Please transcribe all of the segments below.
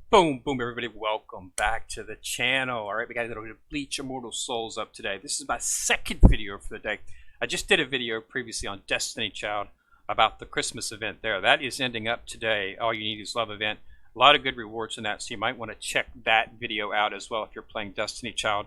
Boom, boom, everybody. Welcome back to the channel. All right, we got a little bit of Bleach Immortal Souls up today. This is my second video for the day. I just did a video previously on Destiny Child about the Christmas event there. That is ending up today. All You Need Is Love event. A lot of good rewards in that, so you might want to check that video out as well if you're playing Destiny Child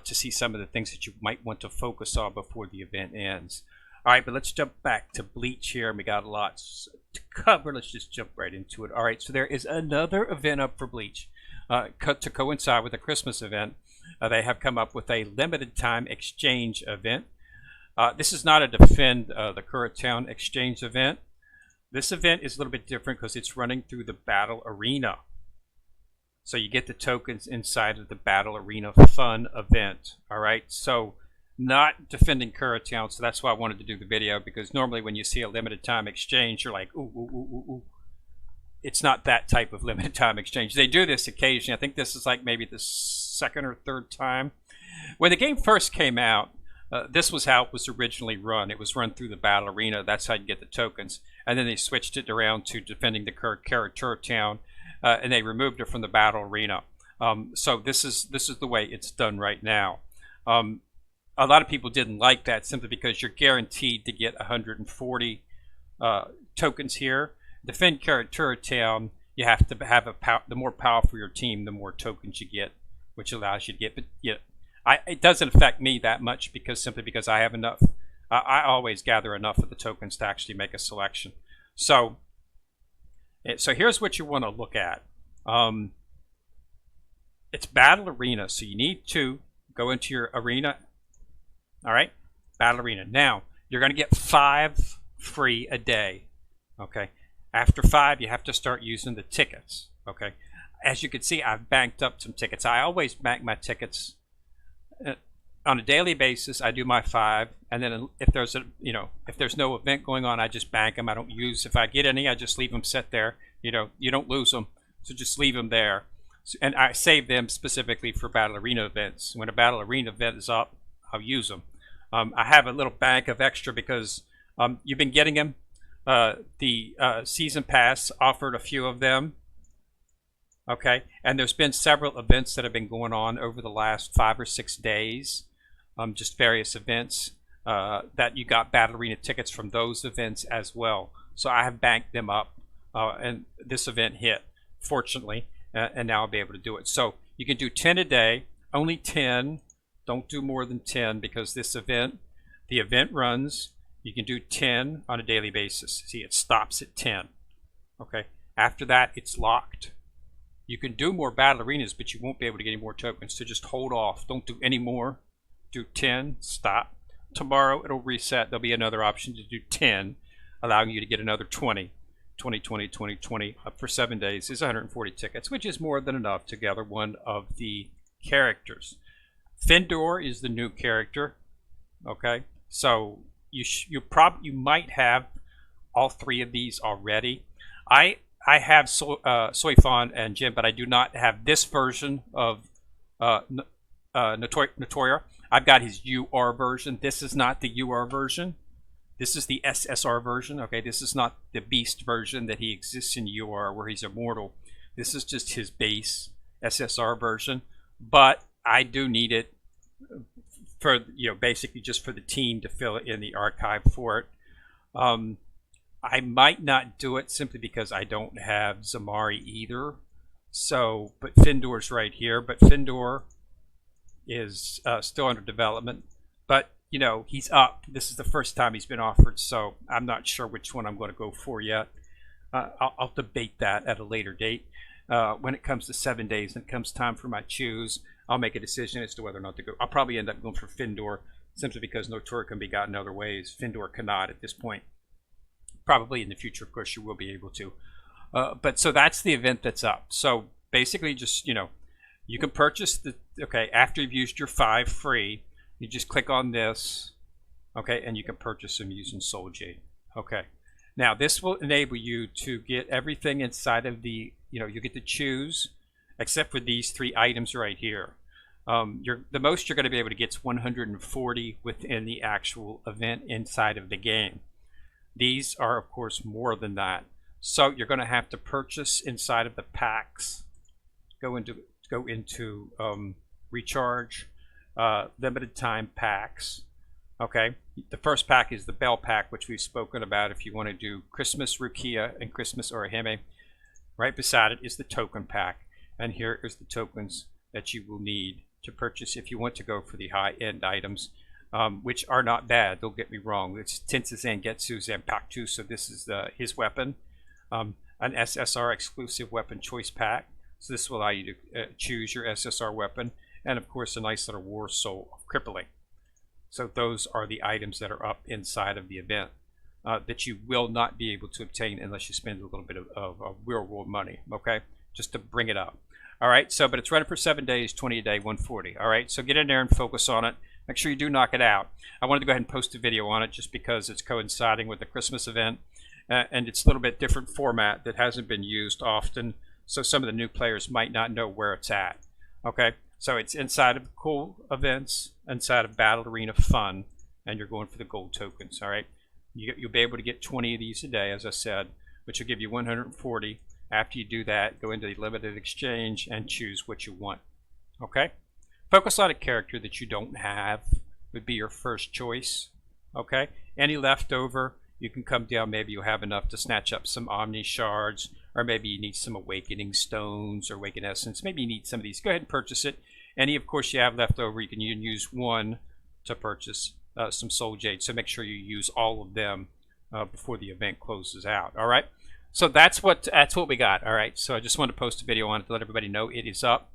to see some of the things that you might want to focus on before the event ends. All right, but let's jump back to Bleach here. We got lots to cover. Let's just jump right into it. All right, so there is another event up for Bleach to coincide with the Christmas event. They have come up with a limited time exchange event. This is not a defend the current town exchange event. This event is a little bit different because it's running through the battle arena. So you get the tokens inside of the battle arena fun event. All right, so not defending current town, so that's why I wanted to do the video, because normally when you see a limited time exchange, you're like, ooh, ooh, ooh, ooh, ooh. It's not that type of limited time exchange. They do this occasionally. I think this is like maybe the second or third time. When the game first came out, this was how it was originally run. It was run through the battle arena. That's how you get the tokens. And then they switched it around to defending the current character town, and they removed it from the battle arena. So this is the way it's done right now. A lot of people didn't like that simply because you're guaranteed to get 140 tokens here. Defend character town, you have to have the more powerful your team, the more tokens you get, which allows you to get. But yeah, it doesn't affect me that much simply because I have enough. I always gather enough of the tokens to actually make a selection. So here's what you want to look at. It's battle arena, so you need to go into your arena. All right, battle arena. Now you're going to get 5 free a day. Okay, after 5, you have to start using the tickets. Okay, as you can see, I've banked up some tickets. I always bank my tickets on a daily basis. I do my 5, and then if there's if there's no event going on, I just bank them. I don't use. If I get any, I just leave them set there. You don't lose them, so just leave them there. And I save them specifically for battle arena events. When a battle arena event is up, I'll use them. I have a little bank of extra because you've been getting them. The season pass offered a few of them. Okay, and there's been several events that have been going on over the last 5 or 6 days. Just various events that you got battle arena tickets from those events as well. So I have banked them up, and this event hit, fortunately, and now I'll be able to do it. So you can do 10 a day, only 10. Don't do more than 10 because the event runs. You can do 10 on a daily basis. See, it stops at 10. Okay. After that, it's locked. You can do more battle arenas, but you won't be able to get any more tokens. So just hold off. Don't do any more. Do 10. Stop. Tomorrow, it'll reset. There'll be another option to do 10, allowing you to get another 20. 20, 20, 20, 20. Up for 7 days is 140 tickets, which is more than enough to gather one of the characters. Fendor is the new character. Okay, so you might have all 3 of these already. I have Soifon and Jin, but I do not have this version of Notoria. I've got his UR version. This is not the UR version. This is the SSR version. Okay, this is not the Beast version that he exists in UR where he's immortal. This is just his base SSR version, but I do need it for basically just for the team to fill it in the archive for it. I might not do it simply because I don't have Zamari either. So, but Fendor's right here. But Fendor is still under development. But he's up. This is the first time he's been offered, so I'm not sure which one I'm going to go for yet. I'll debate that at a later date. When it comes to 7 days and it comes time for my choose, I'll make a decision as to whether or not to go. I'll probably end up going for Fendor simply because Notoria can be gotten other ways. Fendor cannot at this point. Probably in the future, of course, you will be able to. But so that's the event that's up. So basically just, you can purchase after you've used your 5 free, you just click on this, okay, and you can purchase them using Soul Jade. Okay. Now this will enable you to get everything inside of the, you get to choose, except for these 3 items right here. The most you're going to be able to get is 140 within the actual event inside of the game. These are, of course, more than that. So you're going to have to purchase inside of the packs go into recharge, limited time packs. Okay, the first pack is the bell pack, which we've spoken about. If you want to do Christmas Rukia and Christmas Orihime, right beside it is the token pack, and here is the tokens that you will need to purchase if you want to go for the high-end items, which are not bad. Don't get me wrong. It's Tensei Zangetsu Zanpakuto, so this is his weapon, an SSR exclusive weapon choice pack. So this will allow you to choose your SSR weapon, and of course a nice little War Soul of Crippling. So those are the items that are up inside of the event that you will not be able to obtain unless you spend a little bit of real world money, okay? Just to bring it up. All right, so, but it's running for 7 days, 20 a day, 140. All right, so get in there and focus on it. Make sure you do knock it out. I wanted to go ahead and post a video on it just because it's coinciding with the Christmas event, and it's a little bit different format that hasn't been used often, so some of the new players might not know where it's at. Okay, so it's inside of cool events, inside of Battle Arena Fun, and you're going for the gold tokens. All right, you'll be able to get 20 of these a day, as I said, which will give you 140. After you do that, go into the limited exchange and choose what you want. Okay, focus on a character that you don't have would be your first choice. Okay, any leftover, you can come down. Maybe you have enough to snatch up some Omni shards, or maybe you need some awakening stones or awaken essence. Maybe you need some of these. Go ahead and purchase it. Any, of course, you have left over, you can use one to purchase some soul jade. So make sure you use all of them before the event closes out. All right. So that's what we got. All right. So I just wanted to post a video on it to let everybody know it is up.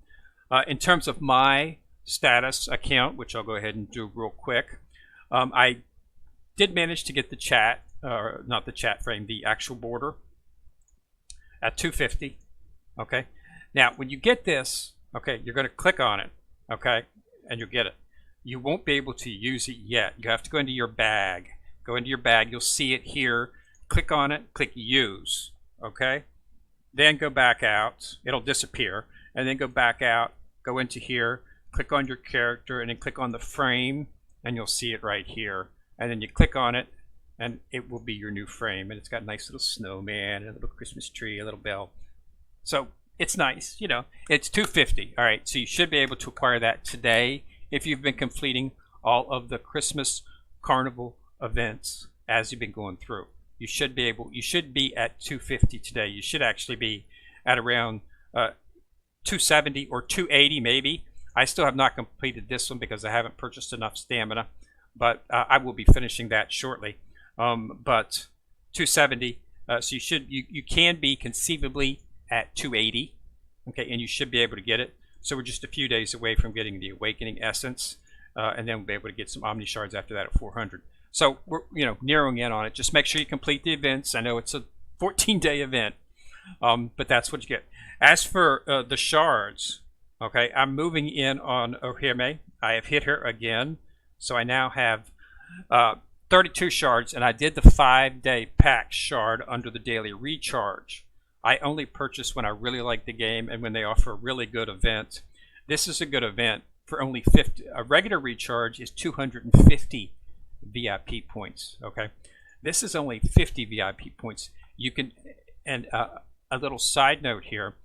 In terms of my status account, which I'll go ahead and do real quick, I did manage to get the chat, or not the chat frame, the actual border at 250. Okay. Now, when you get this, okay, you're going to click on it, okay, and you'll get it. You won't be able to use it yet. You have to go into your bag. Go into your bag. You'll see it here. Click on it. Click Use, okay? Then go back out. It'll disappear. And then go back out. Go into here. Click on your character, and then click on the frame, and you'll see it right here. And then you click on it, and it will be your new frame. And it's got a nice little snowman, and a little Christmas tree, a little bell. So it's nice, you know. It's 250. All right, so you should be able to acquire that today if you've been completing all of the Christmas Carnival events as you've been going through. You should be at 250 today. You should actually be at around 270 or 280 maybe. I still have not completed this one because I haven't purchased enough stamina, but I will be finishing that shortly. But 270, so you can be conceivably at 280, okay, and you should be able to get it. So we're just a few days away from getting the Awakening Essence, and then we'll be able to get some Omni Shards after that at 400. So we're narrowing in on it. Just make sure you complete the events. I know it's a 14-day event, but that's what you get. As for the shards, okay, I'm moving in on Orihime. I have hit her again, so I now have 32 shards, and I did the 5-day pack shard under the daily recharge. I only purchase when I really like the game and when they offer a really good event. This is a good event for only 50. A regular recharge is 250 VIP points. Okay, this is only 50 VIP points. You can, and a little side note here,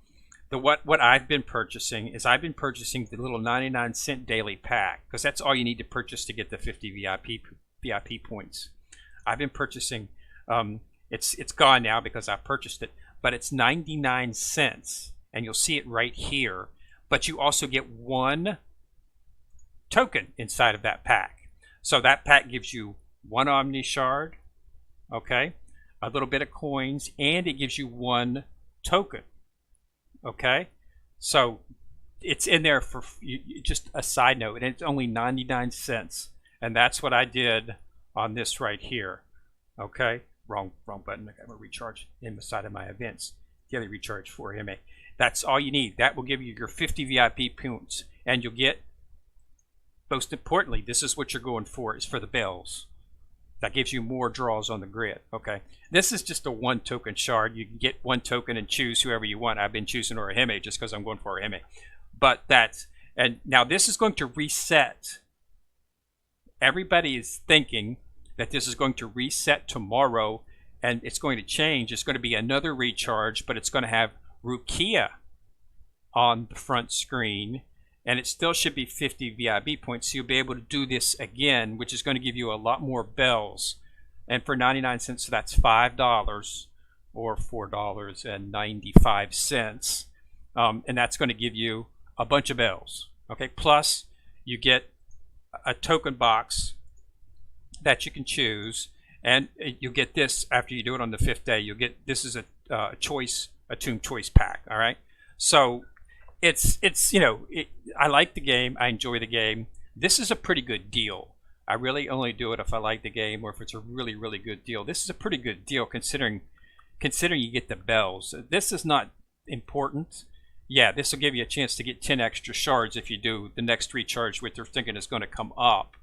what I've been purchasing is I've been purchasing the little 99-cent daily pack because that's all you need to purchase to get the 50 VIP points. I've been purchasing. It's gone now because I purchased it, but it's 99 cents, and you'll see it right here. But you also get one token inside of that pack. So that pack gives you one Omni Shard, okay, a little bit of coins, and it gives you one token, okay? So it's in there for just a side note, and it's only 99 cents. And that's what I did on this right here, okay? Wrong button. I got my recharge inside of my events. Daily recharge for Orihime. That's all you need. That will give you your 50 VIP points, and you'll get, most importantly, this is what you're going for, is for the bells. That gives you more draws on the grid, okay? This is just a one token shard. You can get one token and choose whoever you want. I've been choosing Orihime just because I'm going for Orihime. But that's, and now this is going to reset. Everybody is thinking that this is going to reset tomorrow and it's going to change. It's going to be another recharge, but it's going to have Rukia on the front screen, and it still should be 50 VIB points, so you'll be able to do this again, which is going to give you a lot more bells. And for 99 cents, so that's $5 or $4.95, and that's going to give you a bunch of bells. Okay, plus you get a token box that you can choose, and you'll get this after you do it on the 5th day. You'll get, this is a tomb choice pack. All right, so it's you know, I like the game, I enjoy the game. This is a pretty good deal. I really only do it if I like the game or if it's a really, really good deal. This is a pretty good deal considering you get the bells. This is not important. Yeah, this will give you a chance to get 10 extra shards if you do the next recharge, which they're thinking is going to come up.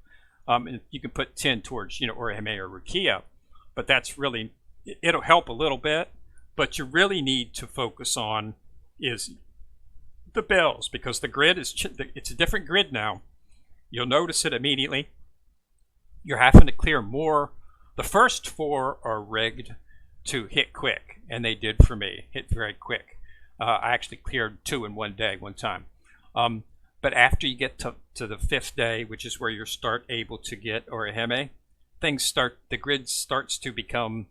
And you can put 10 towards, you know, Orihime or Rukia, but that's really, it'll help a little bit. But you really need to focus on is the bells, because the grid is, it's a different grid now. You'll notice it immediately. You're having to clear more. The first 4 are rigged to hit quick, and they did for me, hit very quick. I actually cleared 2 in one day, one time. But after you get to the 5th day, which is where you start able to get Orihime, things start, the grid starts to become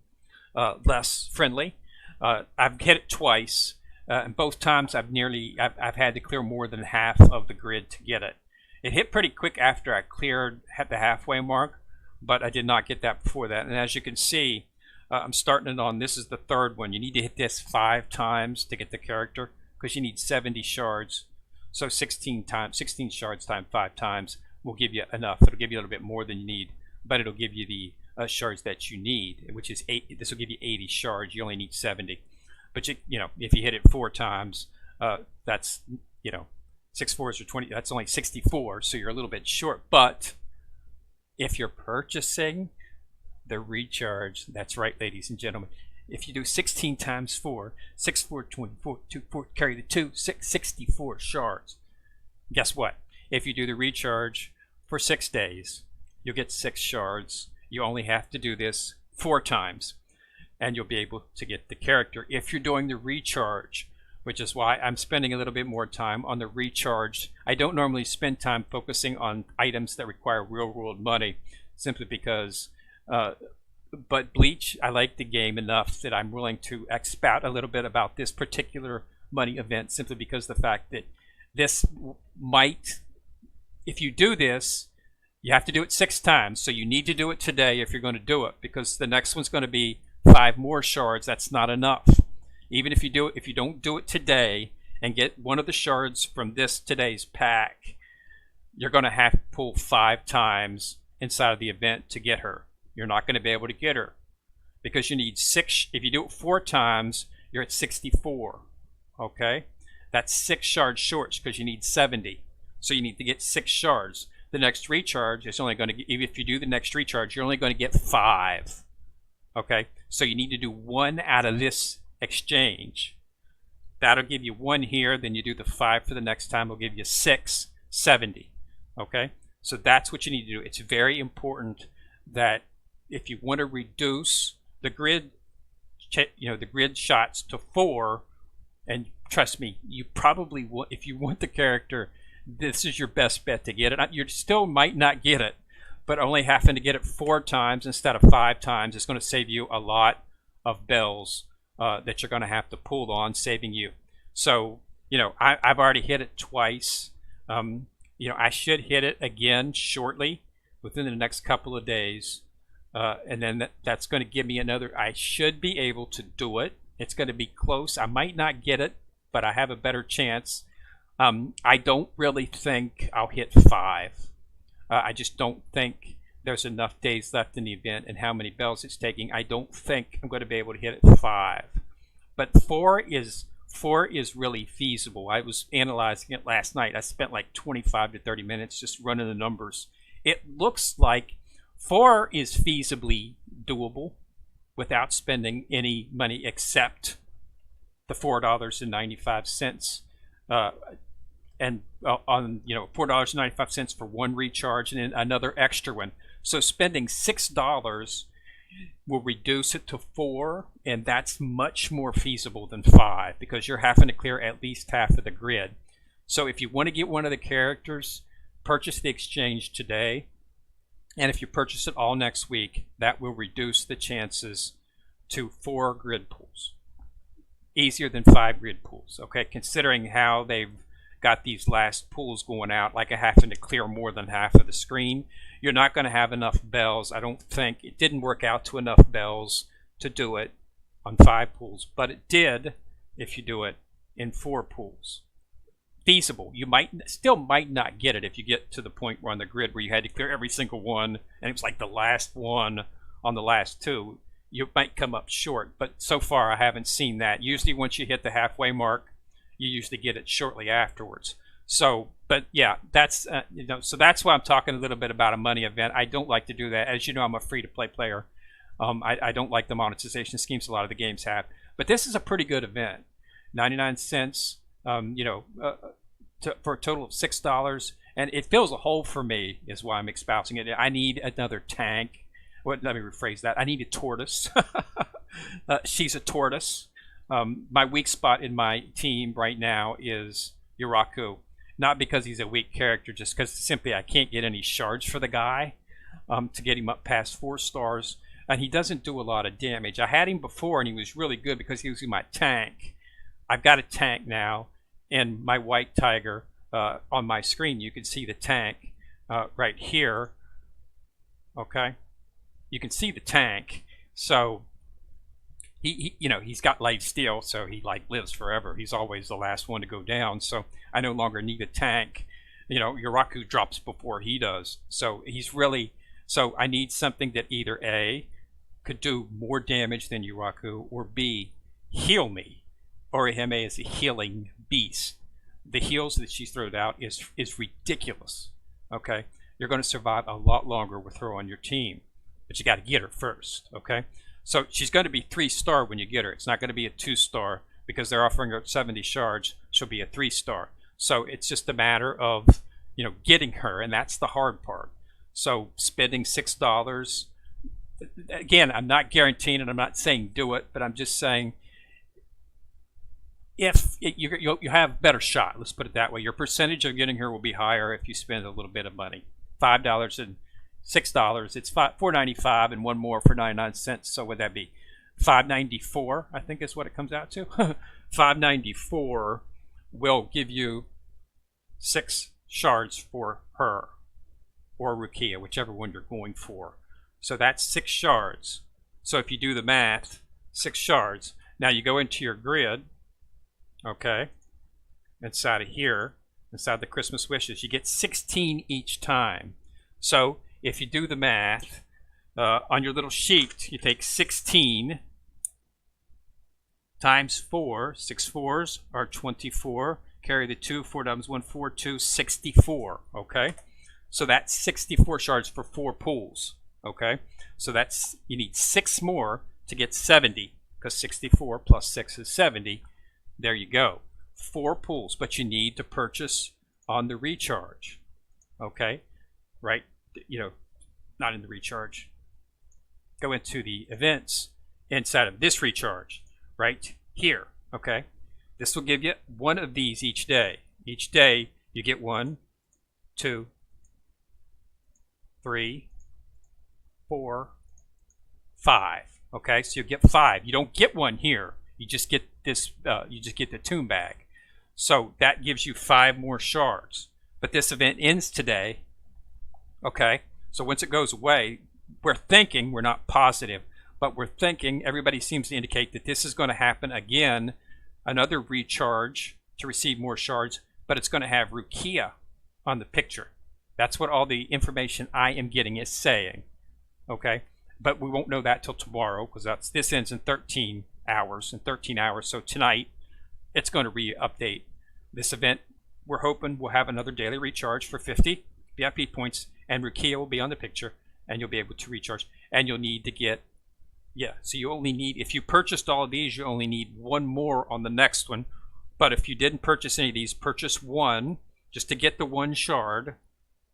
less friendly. I've hit it twice, and both times I've had to clear more than half of the grid to get it. It hit pretty quick after I cleared the halfway mark, but I did not get that before that. And as you can see, I'm starting it on, this is the 3rd one. You need to hit this 5 times to get the character, because you need 70 shards. So 16 shards times 5 times will give you enough. It'll give you a little bit more than you need, but it'll give you the shards that you need, which is 8. This will give you 80 shards. You only need 70. But you know, if you hit it 4 times, that's, you know, 6 4s are 20. That's only 64. So you're a little bit short. But if you're purchasing the recharge, that's right, ladies and gentlemen. If you do 16 times 4, 6 4 24, 2 4, carry the 2, 6 64 shards. Guess what? If you do the recharge for 6 days, you'll get 6 shards. You only have to do this 4 times, and you'll be able to get the character. If you're doing the recharge, which is why I'm spending a little bit more time on the recharge. I don't normally spend time focusing on items that require real-world money, simply because but Bleach, I like the game enough that I'm willing to expound a little bit about this particular money event, simply because the fact that this might, if you do this, you have to do it 6 times. So you need to do it today if you're going to do it, because the next one's going to be 5 more shards. That's not enough. Even if you do it, if you don't do it today and get one of the shards from today's pack, you're going to have to pull 5 times inside of the event to get her. You're not going to be able to get her because you need 6. If you do it 4 times, you're at 64. Okay, that's 6 shards short because you need 70. So you need to get 6 shards. The next recharge is only going to, if you do the next recharge, you're only going to get 5. Okay, so you need to do 1 out of this exchange. That'll give you 1 here. Then you do the 5 for the next time. It'll give you 6, 70. Okay, so that's what you need to do. It's very important that if you want to reduce the grid, the grid shots to 4, and trust me, you probably want, if you want the character, this is your best bet to get it. You still might not get it, but only having to get it 4 times instead of 5 times is going to save you a lot of bells that you're going to have to pull on, saving you. So, I've already hit it twice. I should hit it again shortly, within the next couple of days. And then that's going to give me another, I should be able to do it. It's going to be close. I might not get it, but I have a better chance. I don't really think I'll hit 5. I just don't think there's enough days left in the event and how many bells it's taking. I don't think I'm going to be able to hit it 5. But 4 is really feasible. I was analyzing it last night. I spent like 25 to 30 minutes just running the numbers. It looks like 4 is feasibly doable without spending any money except the $4.95 and on $4.95 for 1 recharge and then another extra one. So spending $6, We'll reduce it to 4, and that's much more feasible than 5 because you're having to clear at least half of the grid. So if you want to get one of the characters, purchase the exchange today, and if you purchase it all next week, that will reduce the chances to 4 grid pools. Easier than 5 grid pools, okay? Considering how they've got these last pools going out, like having to clear more than half of the screen, you're not going to have enough bells. I don't think it didn't work out to enough bells to do it on 5 pools, but it did if you do it in 4 pools. Feasible. You still might not get it if you get to the point where on the grid where you had to clear every single one and it was like the last one on the last 2. You might come up short, but so far I haven't seen that. Usually once you hit the halfway mark, you usually get it shortly afterwards. So, but yeah, that's so that's why I'm talking a little bit about a money event. I don't like to do that. As you know, I'm a free-to-play player. I don't like the monetization schemes a lot of the games have. But this is a pretty good event. 99 cents, for a total of $6, and it fills a hole for me. Is why I'm espousing it. I need another tank. Let me rephrase that. I need a tortoise. She's a tortoise. My weak spot in my team right now is Uraku. Not because he's a weak character, just because simply I can't get any shards for the guy to get him up past 4 stars. And he doesn't do a lot of damage. I had him before and he was really good because he was in my tank. I've got a tank now, and my white tiger on my screen, you can see the tank right here. Okay, you can see the tank. So he's got light steel, so he like lives forever. He's always the last one to go down. So I no longer need a tank. Uraku drops before he does. So he's really, so I need something that either A, could do more damage than Uraku, or B, heal me. Orihime is a healing beast. The heals that she throws out is ridiculous. Okay, you're going to survive a lot longer with her on your team, but you got to get her first. Okay, so she's going to be 3-star when you get her. It's not going to be a 2-star because they're offering her 70 shards. She'll be a 3-star. So it's just a matter of getting her, and that's the hard part. So spending $6. Again, I'm not guaranteeing it. I'm not saying do it, but I'm just saying if you have better shot. Let's put it that way. Your percentage of getting her will be higher if you spend a little bit of money. $5 and $6. It's $4.95 and one more for 99 cents. So would that be $5.94? I think is what it comes out to. $5.94 will give you 6 shards for her or Rukia, whichever one you're going for. So that's 6 shards. So if you do the math, 6 shards. Now you go into your grid, okay, inside of here, inside the Christmas wishes, you get 16 each time. So if you do the math, on your little sheet, you take 16 times 4. 6 4s are 24. Carry the 2, 4 times 1, 4, 2, 64. Okay, so that's 64 shards for 4 pools. Okay, so that's, you need 6 more to get 70, because 64 plus 6 is 70. There you go, 4 pools, but you need to purchase on the recharge. Okay, right, not in the recharge. Go into the events inside of this recharge right here. Okay, this will give you one of these each day. Each day you get 1, 2, 3, 4, 5. Okay, so you get 5. You don't get 1 here. You just get this. You just get the tomb bag. So that gives you 5 more shards. But this event ends today. Okay, so once it goes away, we're thinking, we're not positive, but we're thinking, everybody seems to indicate that this is going to happen again, another recharge to receive more shards, but it's going to have Rukia on the picture. That's what all the information I am getting is saying. Okay, but we won't know that till tomorrow, because this ends in 13 hours. So tonight it's going to re-update this event. We're hoping we'll have another daily recharge for 50 VIP points, and Rukia will be on the picture, and you'll be able to recharge. And you'll need to get, so you only need, if you purchased all of these, you only need 1 more on the next one. But if you didn't purchase any of these, purchase 1 just to get the 1 shard.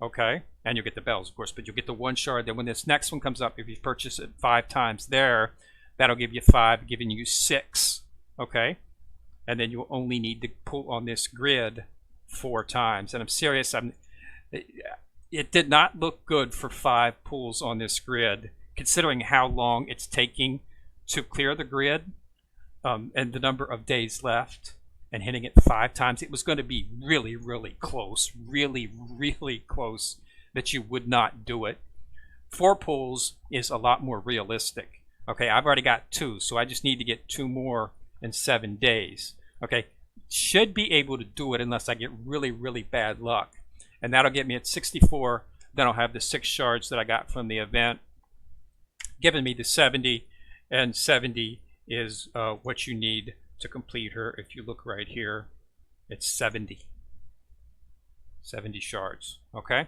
Okay, and you'll get the bells, of course, but you'll get the 1 shard. Then when this next one comes up, if you purchase it 5 times there, that'll give you 5, giving you 6, okay? And then you'll only need to pull on this grid 4 times. And I'm serious, it did not look good for 5 pulls on this grid, considering how long it's taking to clear the grid, and the number of days left, and hitting it 5 times. It was going to be really, really close, really, really close that you would not do it. 4 pulls is a lot more realistic. Okay, I've already got 2, so I just need to get 2 more in 7 days. Okay, should be able to do it unless I get really, really bad luck. And that'll get me at 64. Then I'll have the 6 shards that I got from the event, giving me the 70, and 70 is what you need to complete her. If you look right here, it's 70 shards. Okay,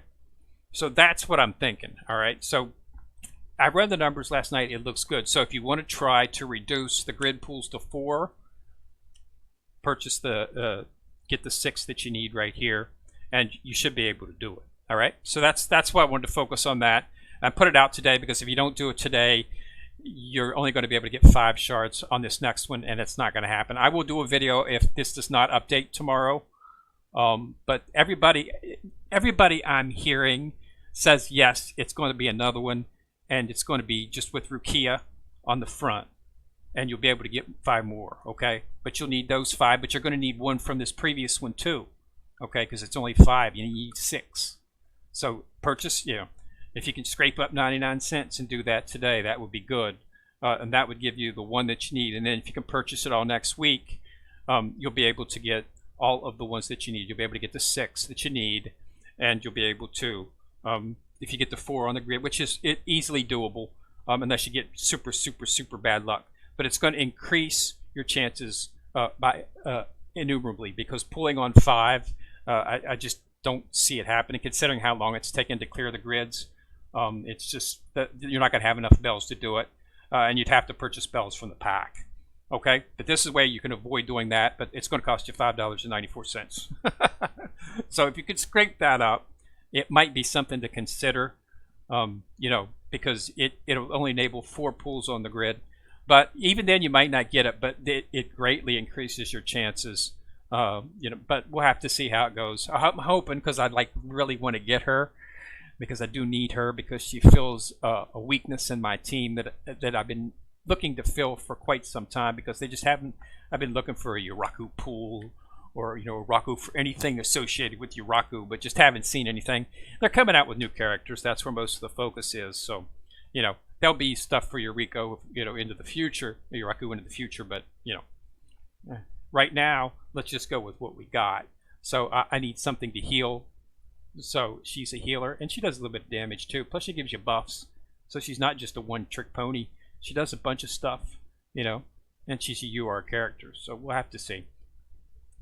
so that's what I'm thinking. All right, so I read the numbers last night. It looks good. So if you want to try to reduce the grid pools to 4, purchase the get the 6 that you need right here, and you should be able to do it. All right, so that's why I wanted to focus on that. I put it out today because if you don't do it today, you're only going to be able to get 5 shards on this next one, and it's not going to happen. I will do a video if this does not update tomorrow. But everybody I'm hearing says yes, it's going to be another one, and it's going to be just with Rukia on the front, and you'll be able to get 5 more. Okay, but you'll need those 5, but you're going to need 1 from this previous one too. Okay, because it's only 5, you need 6. So purchase, if you can scrape up 99 cents and do that today, that would be good. And that would give you the 1 that you need. And then if you can purchase it all next week, you'll be able to get all of the ones that you need. You'll be able to get the 6 that you need, and you'll be able to, if you get the 4 on the grid, which is easily doable, unless you get super, super, super bad luck. But it's going to increase your chances by innumerably, because pulling on 5, I just don't see it happening, considering how long it's taken to clear the grids. It's just that you're not going to have enough bells to do it, and you'd have to purchase bells from the pack. Okay, but this is a way you can avoid doing that, but it's going to cost you $5.94. So if you could scrape that up, it might be something to consider, because it'll only enable 4 pulls on the grid. But even then, you might not get it, but it greatly increases your chances. But we'll have to see how it goes. I'm hoping, because I'd really want to get her, because I do need her, because she fills a weakness in my team that I've been looking to fill for quite some time, because they just haven't. I've been looking for a Yuraku pool, or a Raku for anything associated with Yuraku, but just haven't seen anything. They're coming out with new characters. That's where most of the focus is. So, there'll be stuff for Yuriko, into the future, Yuraku into the future. But right now, let's just go with what we got. So I need something to heal. So she's a healer, and she does a little bit of damage too. Plus she gives you buffs. So she's not just a one-trick pony. She does a bunch of stuff, and she's a UR character. So we'll have to see.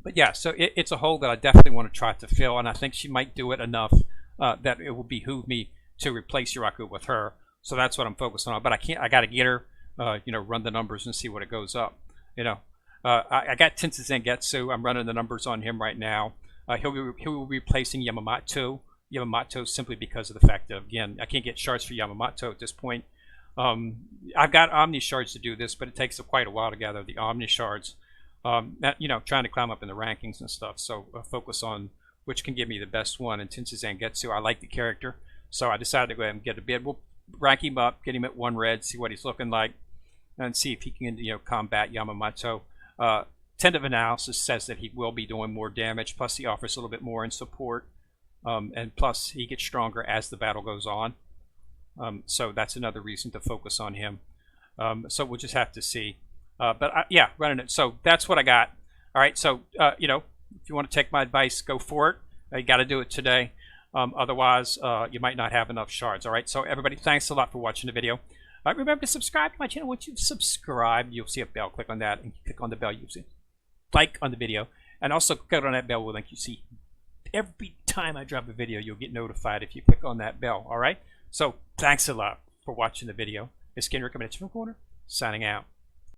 But yeah, so it's a hole that I definitely want to try to fill, and I think she might do it enough that it will behoove me to replace Yuraku with her. So that's what I'm focusing on. But I got to get her, run the numbers and see what it goes up. I got Tensei Zangetsu. I'm running the numbers on him right now. He'll be replacing Yamamoto. Yamamoto simply because of the fact that, again, I can't get shards for Yamamoto at this point. I've got Omni shards to do this, but it takes quite a while to gather the Omni shards. Trying to climb up in the rankings and stuff. So focus on which can give me the best one. And Tensei Zangetsu, I like the character, so I decided to go ahead and get a bid. We'll rank him up, get him at 1 red, see what he's looking like, and see if he can combat Yamamoto. Tentative analysis says that he will be doing more damage, plus he offers a little bit more in support, and plus he gets stronger as the battle goes on. So that's another reason to focus on him. So we'll just have to see. Yeah, running it. So that's what I got. All right, so if you want to take my advice, go for it. You got to do it today. Otherwise, you might not have enough shards. All right, so everybody, thanks a lot for watching the video. Remember to subscribe to my channel. Once you've subscribed, you'll see a bell. Click on that, and click on the bell. You'll see like on the video, and also click on that bell will link. You see every time I drop a video, you'll get notified if you click on that bell. All right. So thanks a lot for watching the video. It's Skin Recommendation Corner signing out.